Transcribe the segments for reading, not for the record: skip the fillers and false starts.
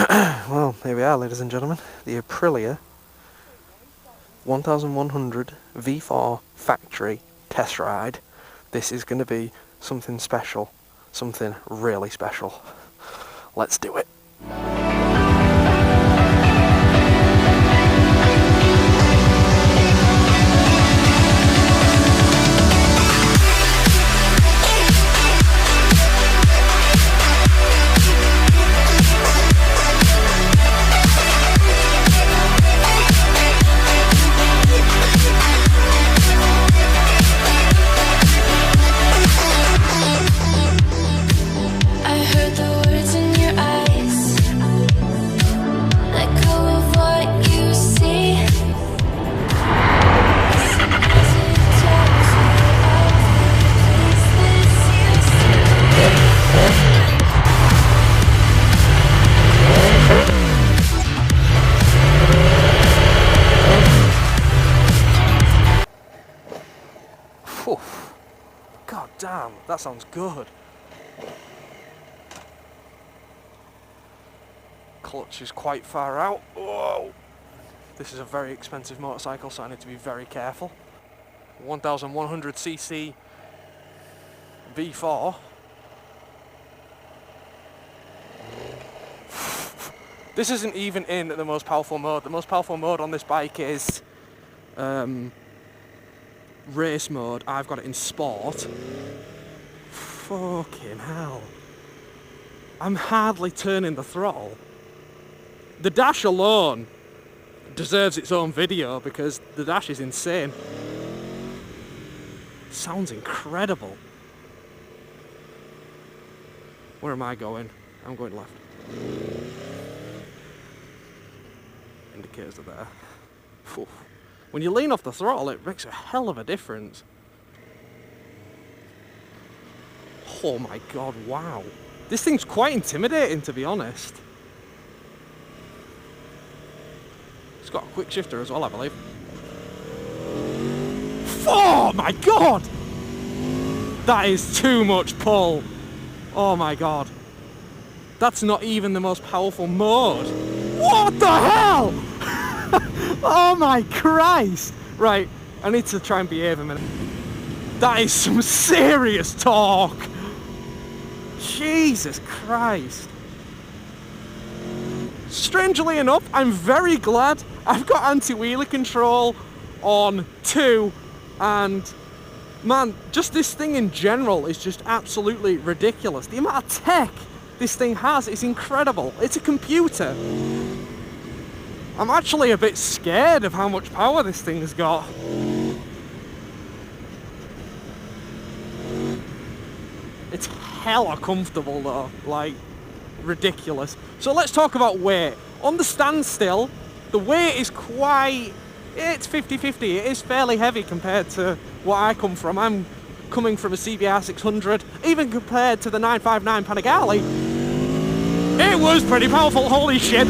Well, here we are, ladies and gentlemen. The Aprillia 1100 V4 factory test ride. This is going to be something special, something really special. Let's do it. God damn, that sounds good. Clutch is quite far out. Whoa! This is a very expensive motorcycle, so I need to be very careful. 1100cc V4. This isn't even in the most powerful mode. The most powerful mode on this bike is race mode. I've got it in sport. Fucking hell. I'm hardly turning the throttle. The dash alone deserves its own video because the dash is insane. Sounds incredible. Where am I going? I'm going left. Indicators are there. Whew. When you lean off the throttle, it makes a hell of a difference. Oh my god, wow. This thing's quite intimidating, to be honest. It's got a quickshifter as well, I believe. Oh my god! That is too much pull. Oh my god. That's not even the most powerful mode. What the hell? Oh my Christ! Right, I need to try and behave a minute. That is some serious torque! Jesus Christ! Strangely enough, I'm very glad I've got anti-wheelie control on 2, and man, just this thing in general is just absolutely ridiculous. The amount of tech this thing has is incredible. It's a computer. I'm actually a bit scared of how much power this thing's got. It's hella comfortable though, like ridiculous. So let's talk about weight. On the standstill, the weight is quite, it's 50-50. It is fairly heavy compared to what I come from. I'm coming from a CBR 600, even compared to the 959 Panigale. It was pretty powerful, holy shit.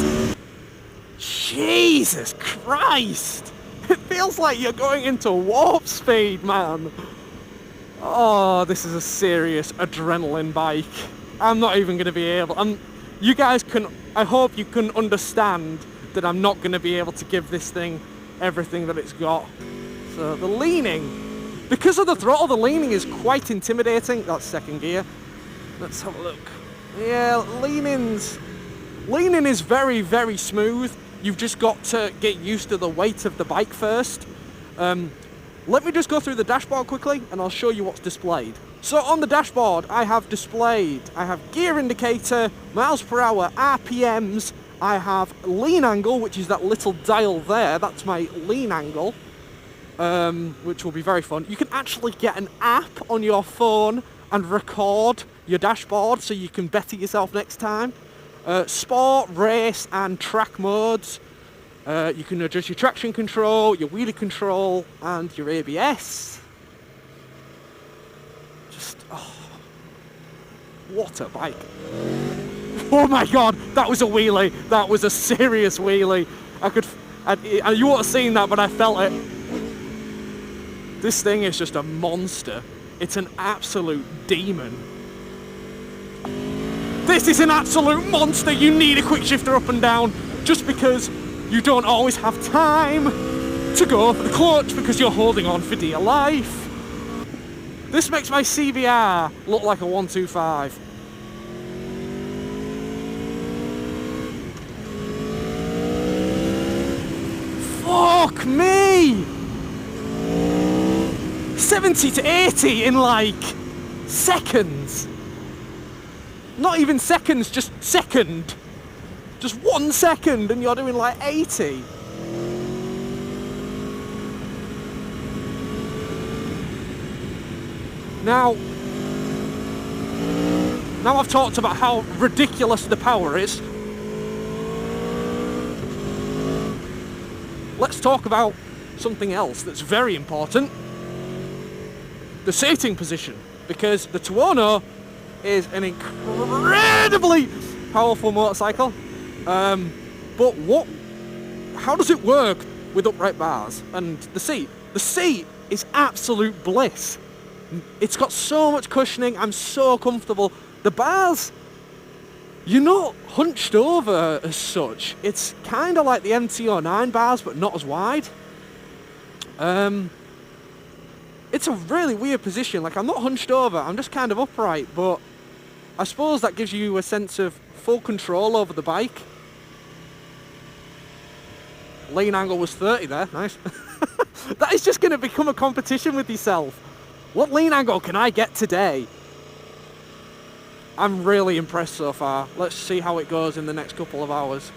Jesus Christ! It feels like you're going into warp speed, man! Oh, this is a serious adrenaline bike. I'm not even going to be able... you guys can... I hope you can understand that I'm not going to be able to give this thing everything that it's got. So, the leaning... Because of the throttle, the leaning is quite intimidating. That's second gear. Let's have a look. Yeah, leaning is very, very smooth. You've just got to get used to the weight of the bike first. Let me just go through the dashboard quickly and I'll show you what's displayed. So on the dashboard I have gear indicator, miles per hour, RPMs, I have lean angle, which is that little dial there, that's my lean angle, which will be very fun. You can actually get an app on your phone and record your dashboard so you can better yourself next time. Sport, race and track modes. You can adjust your traction control, your wheelie control and your ABS. Just, oh, what a bike. Oh my god, that was a wheelie. That was a serious wheelie. You won't have seen that, but I felt it. This thing is just a monster. It's an absolute demon. This is an absolute monster. You need a quick shifter up and down just because you don't always have time to go for the clutch because you're holding on for dear life. This makes my CBR look like a 125. Fuck me! 70 to 80 in like seconds. Not even seconds, just second. Just 1 second and you're doing like 80. Now I've talked about how ridiculous the power is. Let's talk about something else that's very important. The seating position. Because the Tuono is an incredibly powerful motorcycle. But how does it work with upright bars and the seat? The seat is absolute bliss. It's got so much cushioning, I'm so comfortable. The bars, you're not hunched over as such. It's kind of like the MT-09 bars, but not as wide. It's a really weird position. Like, I'm not hunched over, I'm just kind of upright, but I suppose that gives you a sense of full control over the bike. Lean angle was 30 there, nice. That is just going to become a competition with yourself. What lean angle can I get today? I'm really impressed so far. Let's see how it goes in the next couple of hours.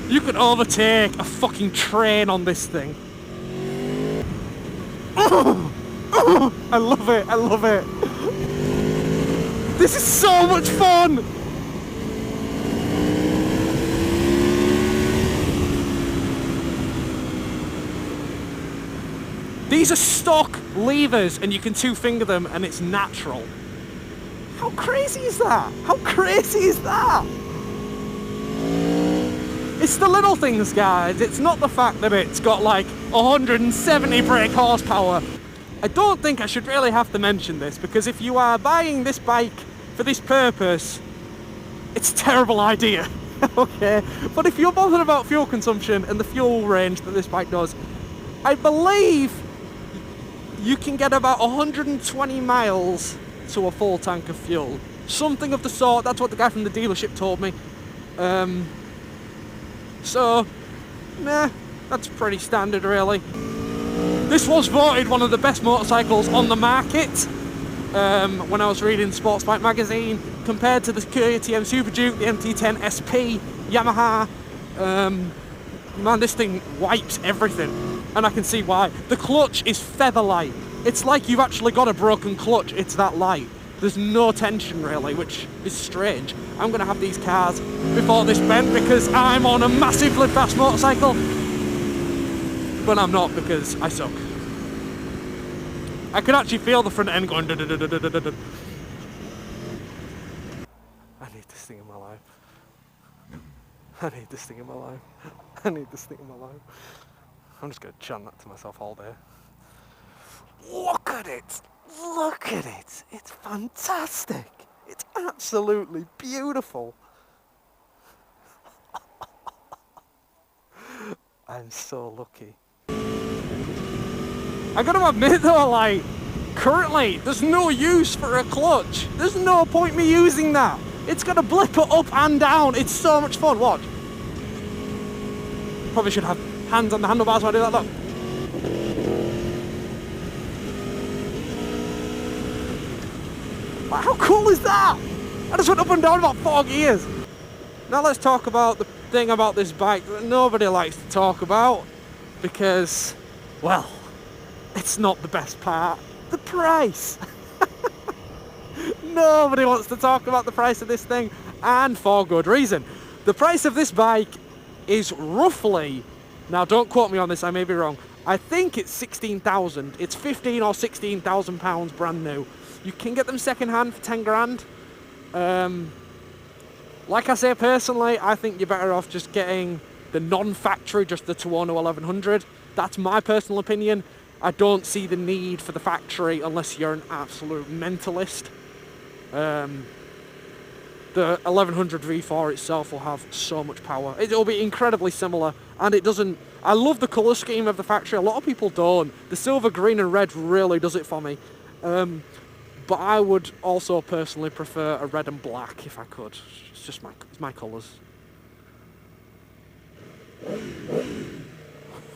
You can overtake a fucking train on this thing. I love it, I love it. This is so much fun! These are stock levers and you can two-finger them and it's natural. How crazy is that? How crazy is that? It's the little things, guys. It's not the fact that it's got like 170 brake horsepower. I don't think I should really have to mention this because if you are buying this bike for this purpose, it's a terrible idea. Okay? But if you're bothered about fuel consumption and the fuel range that this bike does, I believe you can get about 120 miles to a full tank of fuel. Something of the sort, that's what the guy from the dealership told me. So, nah, that's pretty standard really. This was voted one of the best motorcycles on the market when I was reading Sports Bike magazine, compared to the KTM Super Duke, the MT-10 SP, Yamaha. Man, this thing wipes everything. And I can see why. The clutch is feather light. It's like you've actually got a broken clutch, it's that light. There's no tension really, which is strange. I'm going to have these cars before this bent because I'm on a massively fast motorcycle. But I'm not because I suck. I can actually feel the front end going da da da da da da da. I need this thing in my life. I need this thing in my life. I need this thing in my life. I'm just going to chant that to myself all day. Look at it! Look at it! It's fantastic! It's absolutely beautiful! I'm so lucky. I gotta admit though, like, currently there's no use for a clutch. There's no point me using that. It's got a blipper up and down. It's so much fun. Watch. Probably should have hands on the handlebars when I do that, look. Wow, how cool is that? I just went up and down about 4 gears. Now let's talk about the thing about this bike that nobody likes to talk about because, well, it's not the best part. The price. Nobody wants to talk about the price of this thing, and for good reason. The price of this bike is roughly, now don't quote me on this, I may be wrong, I think it's 16,000. It's 15 or 16,000 pounds brand new. You can get them second hand for 10 grand. Like I say, personally, I think you're better off just getting the non-factory, just the Tuono 1100. That's my personal opinion. I don't see the need for the factory unless you're an absolute mentalist. The 1100 V4 itself will have so much power. It'll be incredibly similar, and it doesn't... I love the colour scheme of the factory. A lot of people don't. The silver, green and red really does it for me. But I would also personally prefer a red and black if I could. It's just my colours.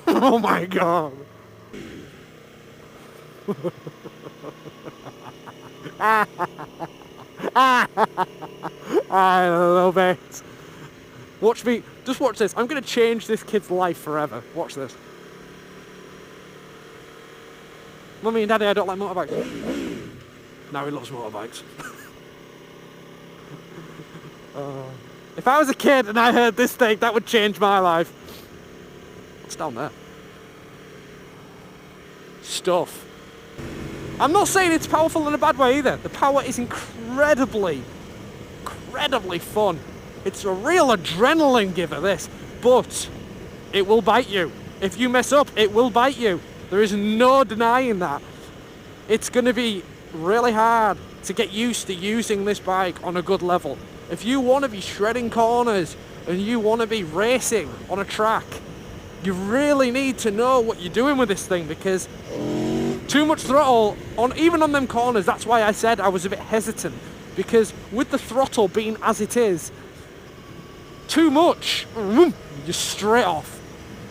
Oh my god! I love it. Watch me. Just watch this. I'm going to change this kid's life forever. Watch this. Mummy and Daddy, I don't like motorbikes. Now he loves motorbikes. If I was a kid and I heard this thing, that would change my life. What's down there? Stuff. I'm not saying it's powerful in a bad way either. The power is incredibly fun. It's a real adrenaline giver, this. But it will bite you. If you mess up, it will bite you. There is no denying that. It's going to be really hard to get used to using this bike on a good level. If you want to be shredding corners and you want to be racing on a track, you really need to know what you're doing with this thing, because too much throttle, even on them corners, that's why I said I was a bit hesitant, because with the throttle being as it is, too much, you're straight off.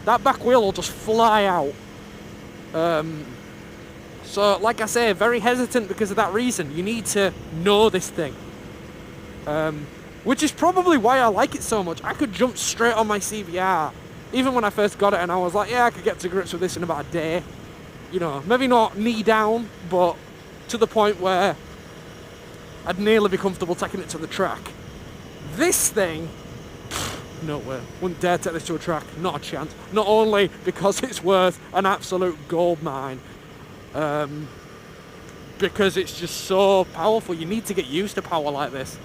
That back wheel will just fly out. So, like I say, very hesitant because of that reason. You need to know this thing. Which is probably why I like it so much. I could jump straight on my CBR, even when I first got it, and I was like, yeah, I could get to grips with this in about a day. You know, maybe not knee down, but to the point where I'd nearly be comfortable taking it to the track. This thing, no way. Wouldn't dare take this to a track, not a chance. Not only because it's worth an absolute gold mine, because it's just so powerful. You need to get used to power like this.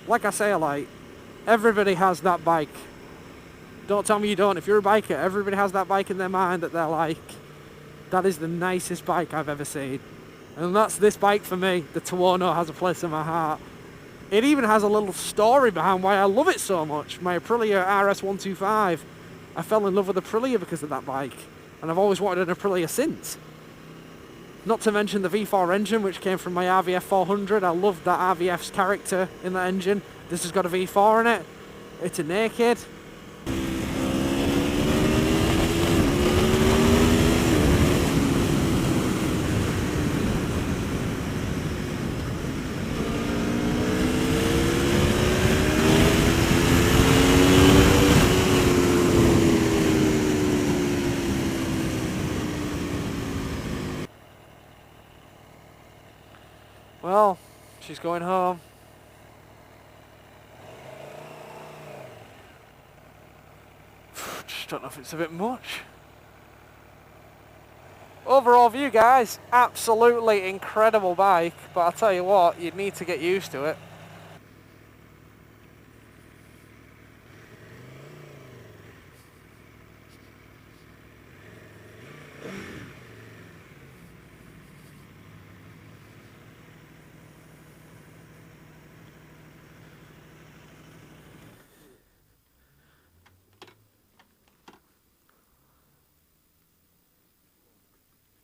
Like I say, like, everybody has that bike. Don't tell me you don't. If you're a biker, everybody has that bike in their mind that they're like, that is the nicest bike I've ever seen. And that's this bike for me. The Tuono has a place in my heart. It even has a little story behind why I love it so much. My Aprilia RS125. I fell in love with Aprilia because of that bike. And I've always wanted an Aprilia since. Not to mention the V4 engine, which came from my RVF 400. I loved that RVF's character in that engine. This has got a V4 in it. It's a naked. Well, she's going home. Just don't know if it's a bit much. Overall view, guys, absolutely incredible bike, but I'll tell you what, you'd need to get used to it.